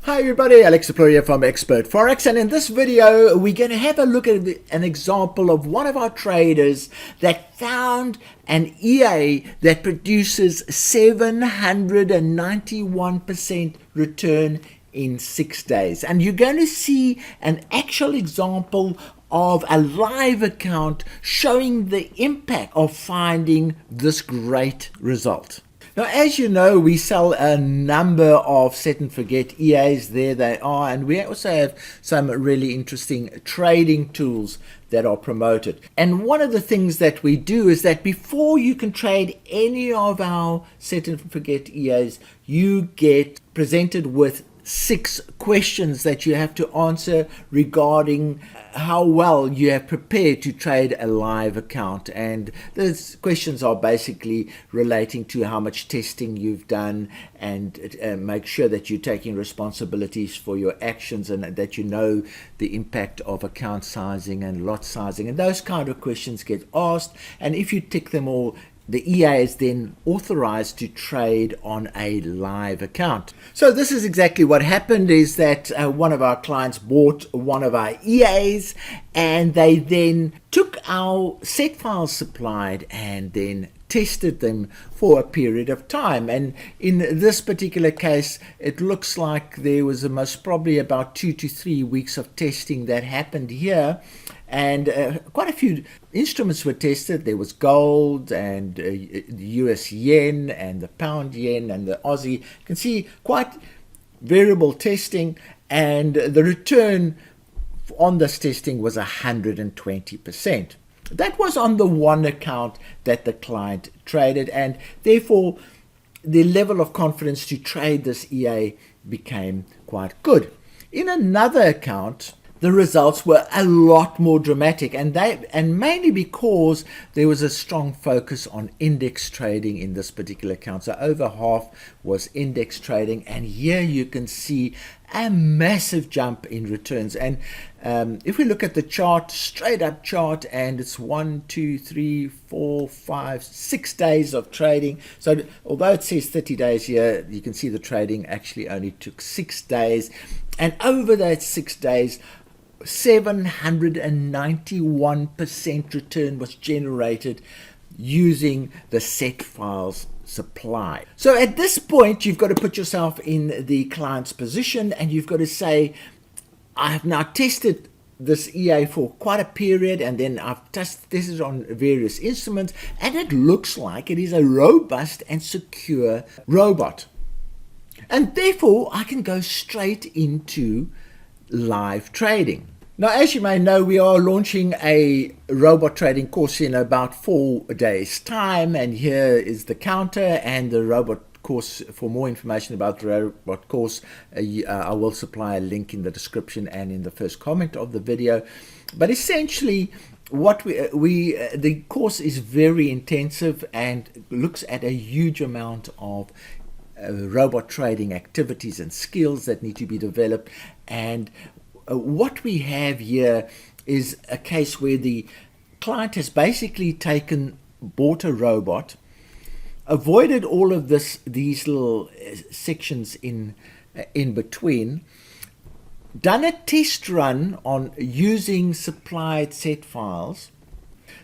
Hi everybody, Alex here from Expert Forex, and in this video we're going to have a look at an example of one of our traders that found an EA that produces 791% return in 6 days. And you're going to see an actual example of a live account showing the impact of finding this great result. Now, as you know, we sell a number of set and forget EAs. There they are. And we also have some really interesting trading tools that are promoted. And one of the things that we do is that before you can trade any of our set and forget EAs, you get presented with 6 questions that you have to answer regarding how well you have prepared to trade a live account. And those questions are basically relating to how much testing you've done, and make sure that you're taking responsibilities for your actions and that you know the impact of account sizing and lot sizing. And those kind of questions get asked, and if you tick them all, the EA is then authorized to trade on a live account. So this is exactly what happened, is that one of our clients bought one of our EAs, and they then took our set files supplied and then tested them for a period of time. And in this particular case, it looks like there was most probably about 2 to 3 weeks of testing that happened here. And quite a few instruments were tested. There was gold and the US yen and the pound yen and the Aussie. You can see quite variable testing, and the return on this testing was 120%. That was on the one account that the client traded, and therefore the level of confidence to trade this EA became quite good. In another account, the results were a lot more dramatic, and mainly because there was a strong focus on index trading in this particular account. So over half was index trading, and here you can see a massive jump in returns. And if we look at the chart, straight up chart, and it's 1, 2, 3, 4, 5, 6 days of trading. So although it says 30 days here, you can see the trading actually only took 6 days, and over that 6 days, 791% return was generated using the set files supply. So at this point, you've got to put yourself in the client's position, and you've got to say, I have now tested this EA for quite a period, and then I've tested on various instruments, and it looks like it is a robust and secure robot. And therefore, I can go straight into live trading. Now, as you may know, we are launching a robot trading course in about 4 days' time, and here is the counter and the robot course. For more information about the robot course, I will supply a link in the description and in the first comment of the video. But essentially, what the course is very intensive and looks at a huge amount of robot trading activities and skills that need to be developed. And what we have here is a case where the client has basically bought a robot, avoided all of these little sections in between, done a test run on using supplied set files.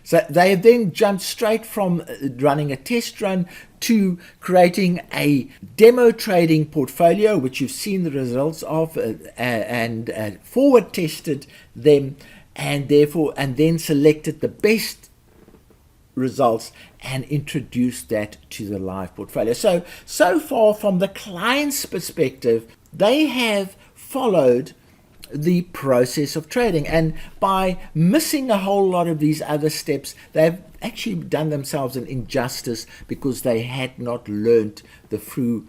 So they have then jumped straight from running a test run to creating a demo trading portfolio, which you've seen the results of, and forward tested them, and then selected the best results and introduced that to the live portfolio. So far from the client's perspective, they have followed the process of trading, and by missing a whole lot of these other steps, they've actually done themselves an injustice, because they had not learnt the true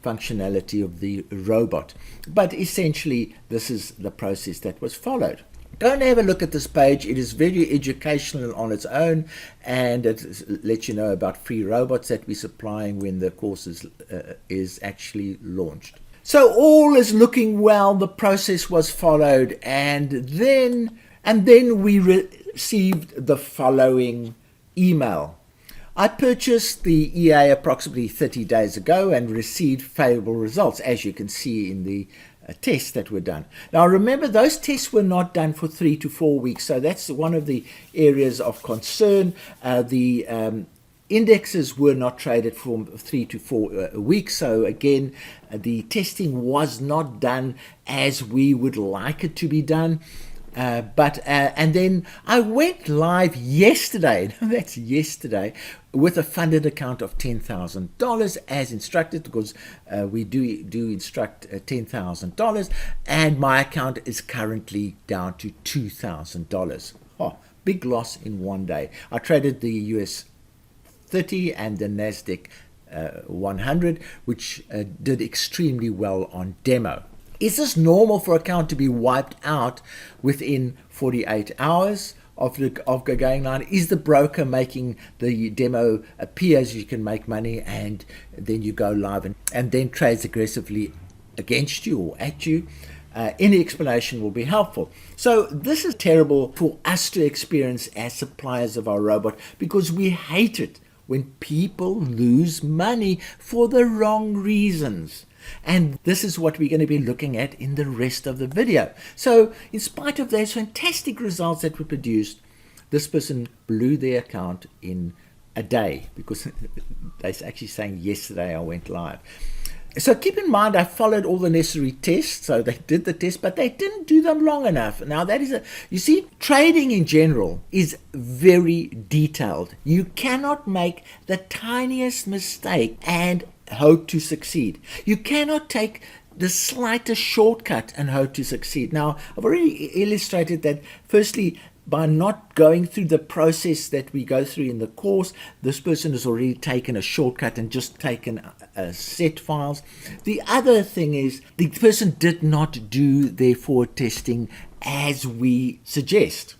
functionality of the robot. But essentially, this is the process that was followed. Go and have a look at this page. It is very educational on its own, and it lets you know about free robots that we're supplying when the course is actually launched. So all is looking well. The process was followed, and then we received the following email. I purchased the EA approximately 30 days ago and received favorable results, as you can see in the tests that were done. Now remember, those tests were not done for 3 to 4 weeks, so that's one of the areas of concern. The indexes were not traded for 3 to 4 weeks, so again, the testing was not done as we would like it to be done. And then I went live yesterday, that's yesterday, with a funded account of $10,000 as instructed, because we do instruct $10,000, and my account is currently down to $2,000. Oh, big loss in one day. I traded the US 30 and the NASDAQ 100, which did extremely well on demo. Is this normal for account to be wiped out within 48 hours of going live? Is the broker making the demo appear as you can make money, and then you go live and then trades aggressively against you or at you? Any explanation will be helpful. So this is terrible for us to experience as suppliers of our robot, because we hate it when people lose money for the wrong reasons. And this is what we're going to be looking at in the rest of the video. So in spite of those fantastic results that were produced, this person blew their account in a day, because they're actually saying yesterday I went live. So keep in mind, I followed all the necessary tests. So they did the test, but they didn't do them long enough. Now that is you see, trading in general is very detailed. You cannot make the tiniest mistake and hope to succeed. You cannot take the slightest shortcut and hope to succeed. Now, I've already illustrated that, firstly, by not going through the process that we go through in the course, this person has already taken a shortcut and just taken set files. The other thing is, the person did not do their forward testing as we suggest.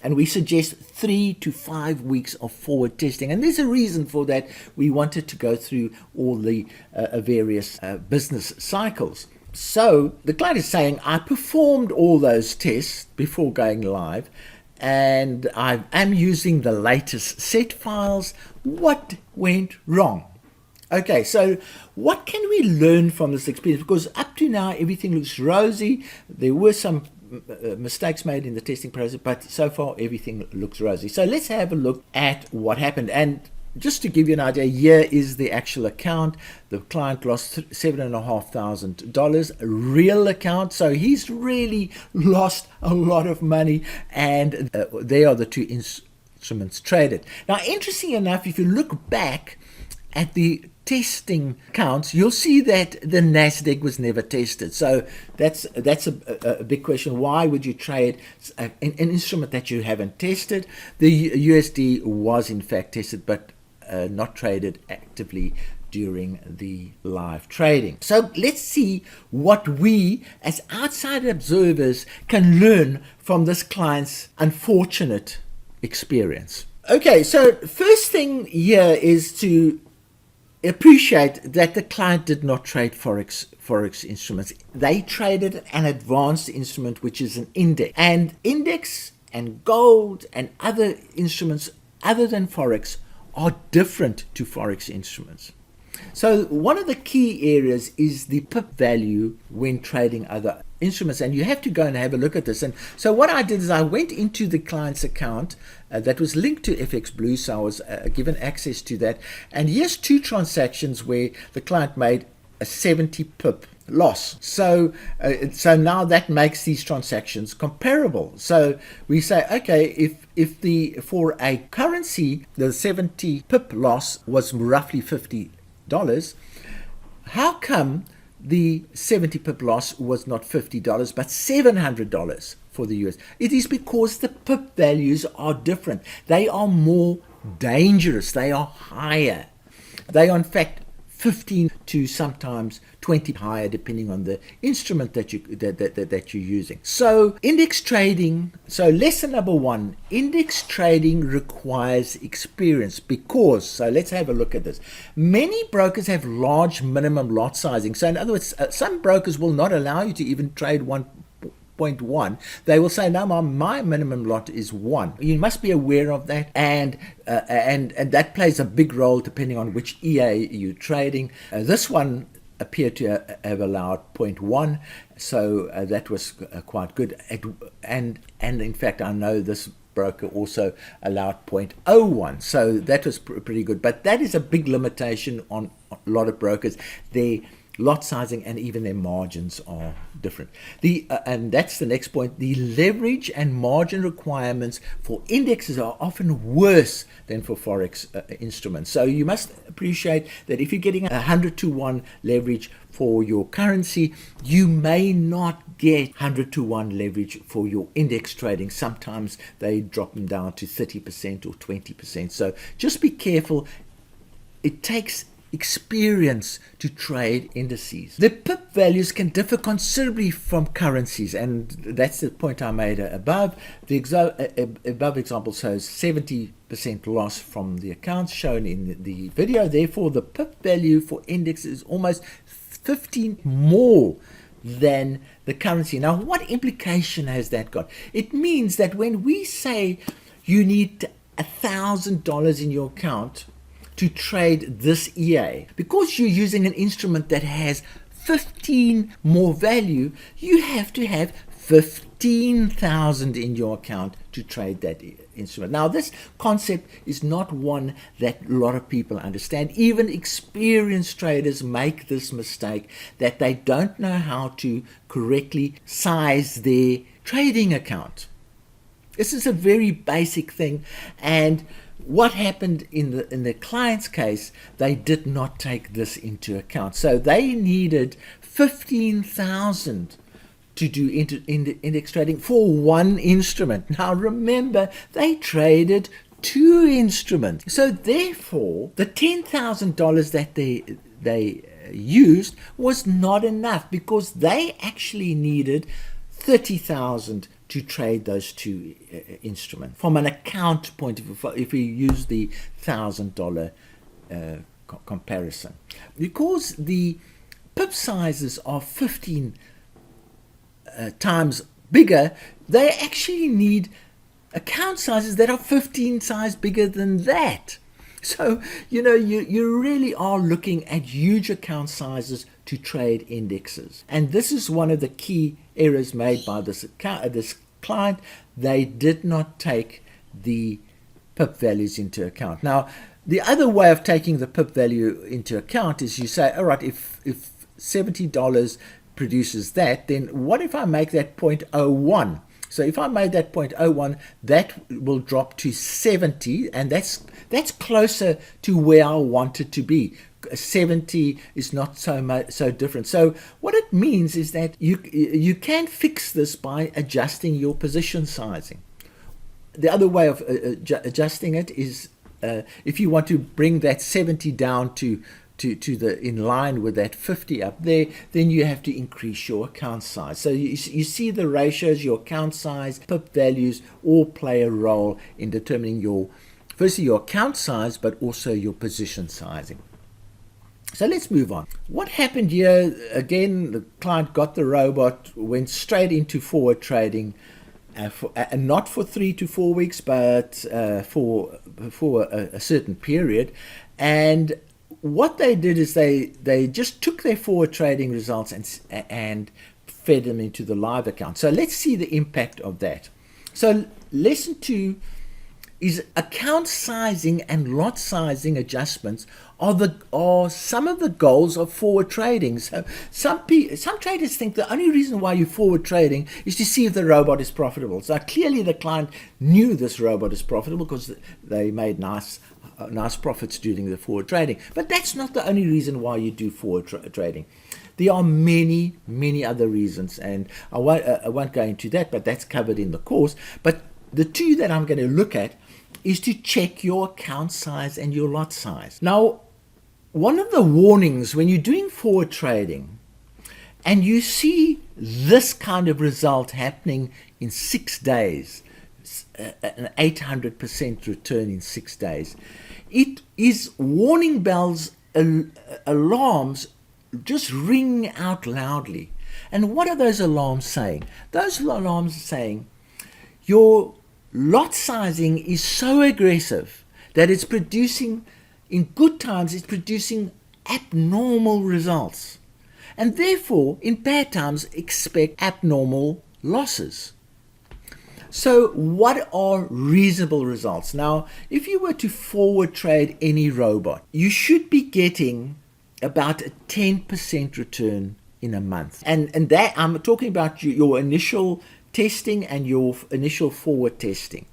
And we suggest 3 to 5 weeks of forward testing. And there's a reason for that. We wanted to go through all the various business cycles. So the client is saying, I performed all those tests before going live, and I am using the latest set files. What went wrong? Okay, so what can we learn from this experience? Because up to now, everything looks rosy. There were some mistakes made in the testing process, but so far everything looks rosy. So let's have a look at what happened. And just to give you an idea, here is the actual account. The client lost $7,500, real account. So he's really lost a lot of money, and there are the two instruments traded. Now, interesting enough, if you look back at the testing accounts, you'll see that the NASDAQ was never tested. So that's a big question. Why would you trade an instrument that you haven't tested? The USD was in fact tested, but not traded actively during the live trading. So let's see what we as outside observers can learn from this client's unfortunate experience. Okay, so first thing here is to appreciate that the client did not trade Forex instruments. They traded an advanced instrument, which is an index. And index and gold and other instruments other than Forex are different to Forex instruments. So one of the key areas is the pip value when trading other instruments, and you have to go and have a look at this. And so what I did is I went into the client's account that was linked to FX Blue, so I was given access to that. And here's two transactions where the client made a 70 pip loss. So now that makes these transactions comparable. So we say, okay, if for a currency the 70 pip loss was roughly $50, how come the 70 pip loss was not $50 but $700 for the US? It is because the pip values are different. They are more dangerous. They are higher. They are in fact 15 to sometimes 20 higher, depending on the instrument that you're using. So index trading, so lesson number one, index trading requires experience because, so let's have a look at this. Many brokers have large minimum lot sizing. So in other words, some brokers will not allow you to even trade one 0.1, they will say, no, my minimum lot is 1. You must be aware of that, and that plays a big role depending on which EA you're trading. This one appeared to have allowed 0.1, so that was quite good. And in fact, I know this broker also allowed 0.01, so that was pretty good. But that is a big limitation on a lot of brokers. Their lot sizing and even their margins are different. And that's the next point. The leverage and margin requirements for indexes are often worse than for Forex instruments. So you must appreciate that if you're getting 100-to-1 leverage for your currency, you may not get 100-to-1 leverage for your index trading. Sometimes they drop them down to 30% or 20%. So just be careful. It takes experience to trade indices. The pip values can differ considerably from currencies, and that's the point I made above. The above example shows 70% loss from the accounts shown in the video. Therefore, the pip value for index is almost 15 more than the currency. Now, what implication has that got? It means that when we say you need $1,000 in your account to trade this EA, because you're using an instrument that has 15 more value, you have to have 15,000 in your account to trade that instrument. Now, this concept is not one that a lot of people understand. Even experienced traders make this mistake, that they don't know how to correctly size their trading account. This is a very basic thing, and what happened in the client's case, they did not take this into account. So they needed 15,000 to do index trading for one instrument. Now remember, they traded two instruments. So therefore, the $10,000 that they used was not enough, because they actually needed 30,000 to trade those two instruments. From an account point of view, if we use the $1,000 comparison, because the pip sizes are 15 times bigger, they actually need account sizes that are 15 size bigger than that. So, you really are looking at huge account sizes to trade indexes. And this is one of the key errors made by this client. They did not take the pip values into account. Now, the other way of taking the pip value into account is you say, all right, if $70 produces that, then what if I make that 0.01? So if I made that 0.01, that will drop to 70, and that's closer to where I want it to be. 70 is not so different. So what it means is that you can fix this by adjusting your position sizing. The other way of adjusting it is if you want to bring that 70 down to the in line with that 50 up there, then you have to increase your account size. So you see the ratios, your account size, pip values all play a role in determining firstly your account size, but also your position sizing. So let's move on. What happened here? Again, the client got the robot, went straight into forward trading, not for 3 to 4 weeks, but for a certain period. And what they did is they just took their forward trading results and fed them into the live account. So let's see the impact of that. So lesson 2 is account sizing and lot sizing adjustments are some of the goals of forward trading. So some traders think the only reason why you're forward trading is to see if the robot is profitable. So clearly the client knew this robot is profitable because they made nice profits during the forward trading. But that's not the only reason why you do forward trading. There are many other reasons, and I won't go into that, but that's covered in the course. But the two that I'm going to look at is to check your account size and your lot size. Now, one of the warnings when you're doing forward trading and you see this kind of result happening in 6 days, an 800% return in 6 days, it is warning bells, alarms just ring out loudly. And what are those alarms saying? Those alarms are saying your lot sizing is so aggressive that it's producing, in good times, it's producing abnormal results. And therefore, in bad times, expect abnormal losses. So what are reasonable results? Now, if you were to forward trade any robot, you should be getting about a 10% return in a month. And that I'm talking about your initial testing and your initial forward testing.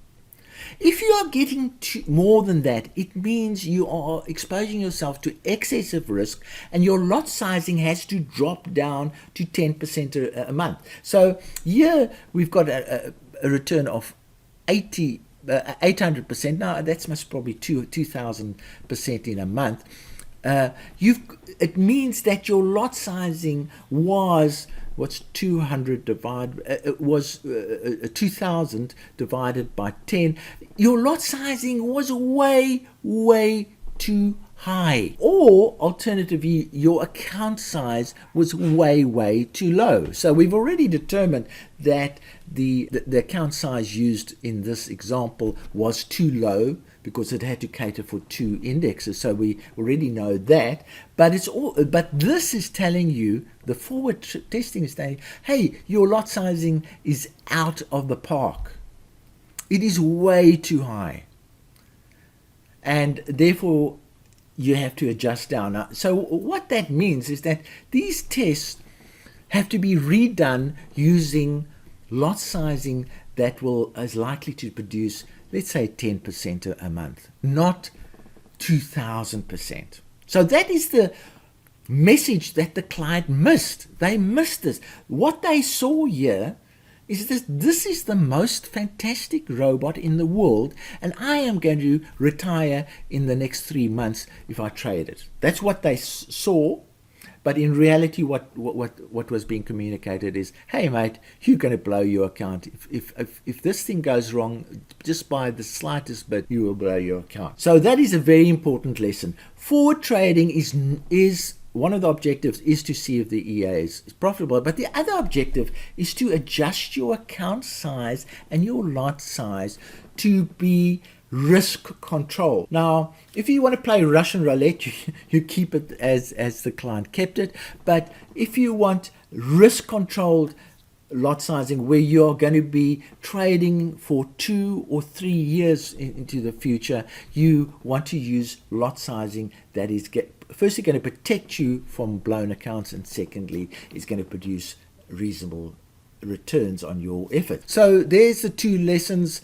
If you are getting more than that, it means you are exposing yourself to excessive risk and your lot sizing has to drop down to 10% a month. So here we've got a return of 800%. Now that's most probably 2,000% in a month. It means that your lot sizing was 200 divided it was 2,000 divided by 10. Your lot sizing was way too high, or alternatively your account size was way too low. So we've already determined that the account size used in this example was too low because it had to cater for 2 indexes. So we already know that. But this is telling you, the forward testing is saying, hey, your lot sizing is out of the park. It is way too high. And therefore, you have to adjust down. Now, so what that means is that these tests have to be redone using lot sizing that is likely to produce, let's say, 10% a month, not 2,000%. So that is the message that the client missed. They missed this. What they saw here is this is the most fantastic robot in the world, and I am going to retire in the next 3 months if I trade it. That's what they saw. But in reality, what was being communicated is, hey mate, you're going to blow your account. If this thing goes wrong, just by the slightest bit, you will blow your account. So that is a very important lesson. Forward trading is one of the objectives is to see if the EA is profitable, but the other objective is to adjust your account size and your lot size to be risk control. Now, if you want to play Russian roulette, you keep it as the client kept it. But if you want risk controlled lot sizing, where you're going to be trading for 2 or 3 years into the future, you want to use lot sizing that is firstly going to protect you from blown accounts, and secondly is going to produce reasonable returns on your effort. So there's the 2 lessons.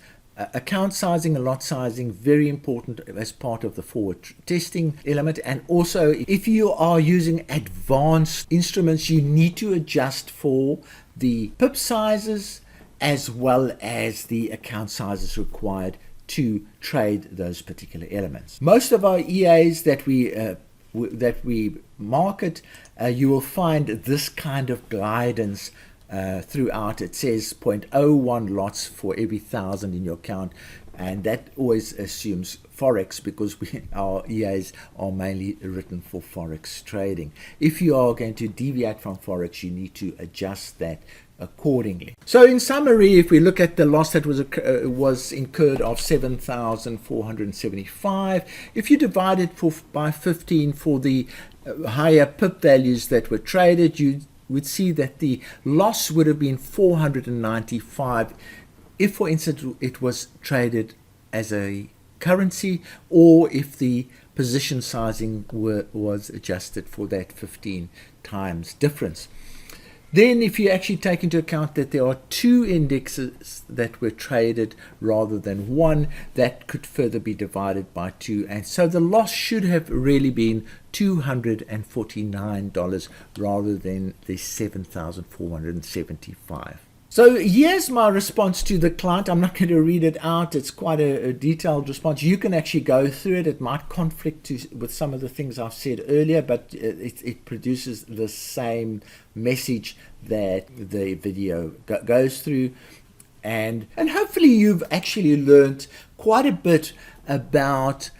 Account sizing and lot sizing, very important as part of the forward testing element. And also, if you are using advanced instruments, you need to adjust for the pip sizes as well as the account sizes required to trade those particular elements. Most of our EAs that we market, you will find this kind of guidance throughout. It says 0.01 lots for every 1,000 in your account, and that always assumes Forex, because our EAs are mainly written for Forex trading. If you are going to deviate from Forex, you need to adjust that accordingly. So in summary, if we look at the loss that was incurred of 7,475, if you divide it by 15 for the higher pip values that were traded, you would see that the loss would have been 495 if, for instance, it was traded as a currency, or if the position sizing was adjusted for that 15 times difference. Then if you actually take into account that there are 2 indexes that were traded rather than 1, that could further be divided by 2. And so the loss should have really been $249 rather than the 7,475. So here's my response to the client. I'm not going to read it out. It's quite a detailed response. You can actually go through it. It might conflict with some of the things I've said earlier, but it produces the same message that the video goes through. And hopefully you've actually learned quite a bit about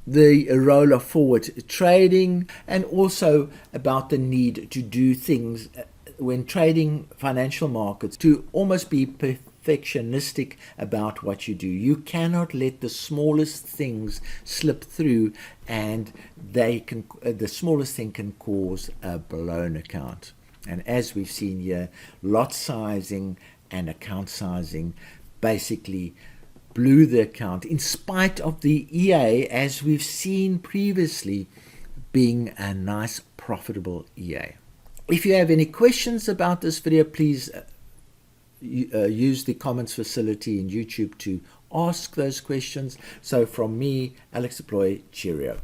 the role of forward trading, and also about the need to do things when trading financial markets to almost be perfectionistic about what you do. You cannot let the smallest things slip through, and the smallest thing can cause a blown account. And as we've seen here, lot sizing and account sizing basically blew the account, in spite of the EA, as we've seen previously, being a nice profitable EA. If you have any questions about this video, please use the comments facility in YouTube to ask those questions. So from me, Alex Deploy, cheerio.